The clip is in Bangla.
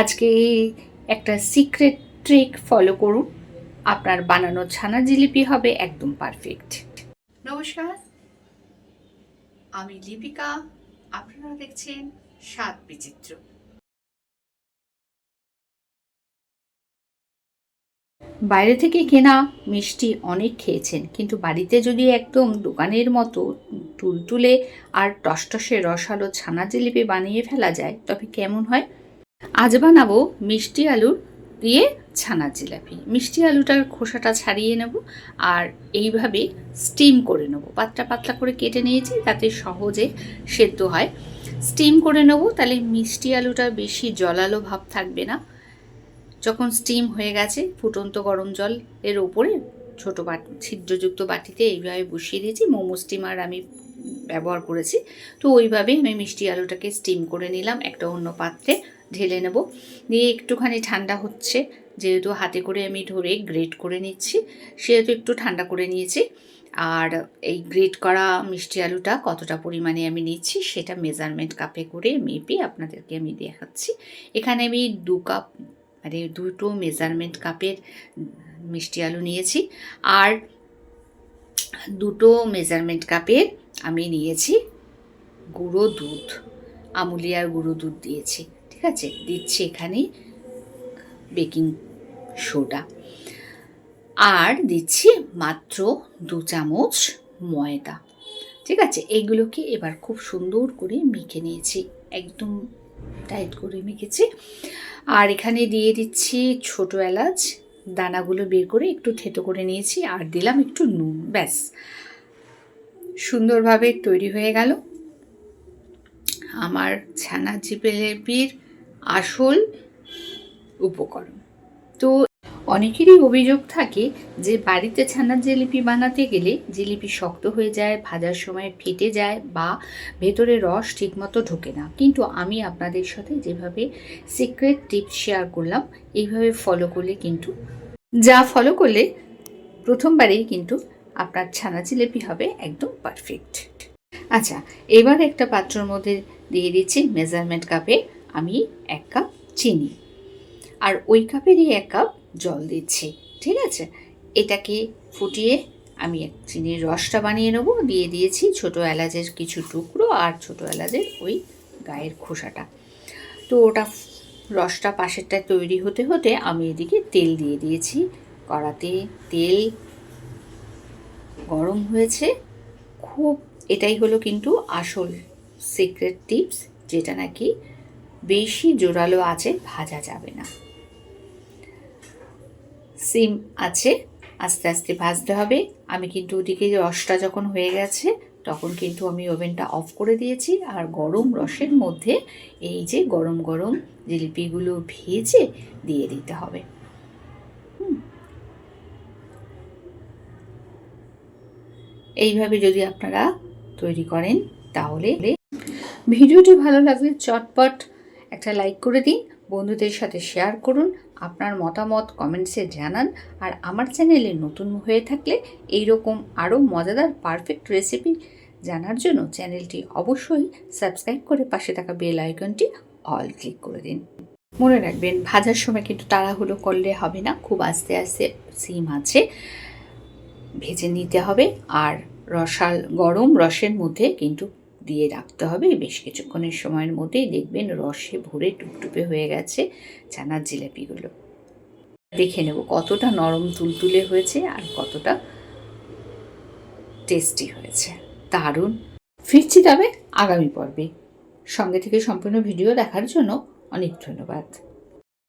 আজকে একটা সিক্রেট ট্রিক ফলো করুন, আপনার বানানো ছানা জিলিপি হবে একদম পারফেক্ট। নমস্কার, আমি লিপিকা, আপনারা দেখছেন স্বাদ বিচিত্র। বাইরে থেকে কেনা মিষ্টি অনেক খেয়েছেন, কিন্তু বাড়িতে যদি একদম দোকানের মতো তুলতুলে আর টসটসে রসালো ছানা জিলিপি বানিয়ে ফেলা যায় তবে কেমন হয়? আজ বানাবো মিষ্টি আলুর দিয়ে ছানা জিলাপি। মিষ্টি আলুটার খোসাটা ছাড়িয়ে নেব আর এইভাবে স্টিম করে নেব। পাতলা পাতলা করে কেটে নিয়েছি যাতে সহজে সেদ্ধ হয়। স্টিম করে নেব, তাহলে মিষ্টি আলুটা বেশি জলালো ভাব থাকবে না। যখন স্টিম হয়ে গেছে, ফুটন্ত গরম জল এর ওপরে ছোটো ছিদ্রযুক্ত বাটিতে এইভাবে বসিয়ে দিয়েছি। মোমো স্টিমার আমি ব্যবহার করেছি। তো ওইভাবেই আমি মিষ্টি আলুটাকে স্টিম করে নিলাম। একটা অন্য পাত্রে ঢেলে নেব, দিয়ে একটুখানি ঠান্ডা হচ্ছে, যেহেতু হাতে করে আমি ধরে গ্রেট করে নিচ্ছি সেহেতু একটু ঠান্ডা করে নিয়েছি। আর এই গ্রেট করা মিষ্টি আলুটা কতটা পরিমাণে আমি নিচ্ছি সেটা মেজারমেন্ট কাপে করে মেপে আপনাদেরকে আমি দেখাচ্ছি। এখানে আমি 2 কাপ মানে 2টো মেজারমেন্ট কাপের মিষ্টি আলু নিয়েছি, আর 2টো মেজারমেন্ট কাপের আমি নিয়েছি গুঁড়ো দুধ, আমুলিয়ার গুঁড়ো দুধ দিয়েছি। ঠিক আছে, দিচ্ছি এখানে বেকিং সোডা, আর দিচ্ছি মাত্র 2 চামচ ময়দা। ঠিক আছে, এইগুলোকে এবার খুব সুন্দর করে মেখে নিয়েছি, একদম টাইট করে মেখেছি। আর এখানে দিয়ে দিচ্ছি ছোটো এলাচ, দানাগুলো বের করে একটু থেতো করে নিয়েছি, আর দিলাম একটু নুন। ব্যাস, সুন্দরভাবে তৈরি হয়ে গেল আমার ছানা জিলিপির আসল উপকরণ। তো অনেকেরই অভিযোগ থাকে যে বাড়িতে ছানা জিলিপি বানাতে গেলে জিলিপি শক্ত হয়ে যায়, ভাজার সময় ফেটে যায় বা ভেতরে রস ঠিকমতো ঢোকে না। কিন্তু আমি আপনাদের সাথে যেভাবে সিক্রেট টিপস শেয়ার করলাম, এইভাবে ফলো করলে কিন্তু প্রথমবারেই কিন্তু আপনার ছানা জিলিপি হবে একদম পারফেক্ট। আচ্ছা, এবার একটা পাত্রের মধ্যে দিয়ে দিচ্ছি মেজারমেন্ট কাপে আমি 1 কাপ চিনি, আর ওই কাপেরই 1 কাপ জল দিচ্ছি। ঠিক আছে, এটাকে ফুটিয়ে আমি চিনির রসটা বানিয়ে নেব। দিয়ে দিয়েছি ছোটো এলাচের কিছু টুকরো আর ছোটো এলাচের ওই গায়ের খোসাটা। তো ওটা রসটা পাশেরটায় তৈরি হতে হতে আমি এদিকে তেল দিয়ে দিয়েছি কড়াতে। তেল গরম হয়েছে খুব, এটাই হলো কিন্তু আসল সিক্রেট টিপস, যেটা নাকি বেশি জোরালো আঁচে ভাজা যাবে না। সিম আছে আস্তে আস্তে ভাজতে হবে। আমি কিন্তু ওদিকে রসটা যখন হয়ে গেছে তখন কিন্তু আমি ওভেনটা অফ করে দিয়েছি, আর গরম রসের মধ্যে এই যে গরম গরম জিলিপিগুলো ভেজে দিয়ে দিতে হবে। এইভাবে যদি আপনারা তৈরি করেন তাহলে ভিডিওটি ভালো লাগলে চটপট একটা লাইক করে দিন, বন্ধুদের সাথে শেয়ার করুন, আপনার মতামত কমেন্টসে জানান। আর আমার চ্যানেলে নতুন হয়ে থাকলে এই রকম আরও মজাদার পারফেক্ট রেসিপি জানার জন্য চ্যানেলটি অবশ্যই সাবস্ক্রাইব করে পাশে থাকা বেল আইকনটি অল ক্লিক করে দিন। মনে রাখবেন, ভাজার সময় কিন্তু তাড়াহুড়ো করলে হবে না, খুব আস্তে আস্তে সিম আছে ভেজে নিতে হবে। আর গরম রসের মধ্যে কিন্তু দিয়ে রাখতে হবে বেশ কিছুক্ষণের সময়ের মধ্যেই দেখবেন রসে ভরে টুপটুপে হয়ে গেছে ছানার জিলাপিগুলো। দেখে নেব কতটা নরম তুলতুলে হয়েছে আর কতটা টেস্টি হয়েছে। দারুণ। ফিরছি তবে আগামী পর্বে। সঙ্গে থেকে সম্পূর্ণ ভিডিও দেখার জন্য অনেক ধন্যবাদ।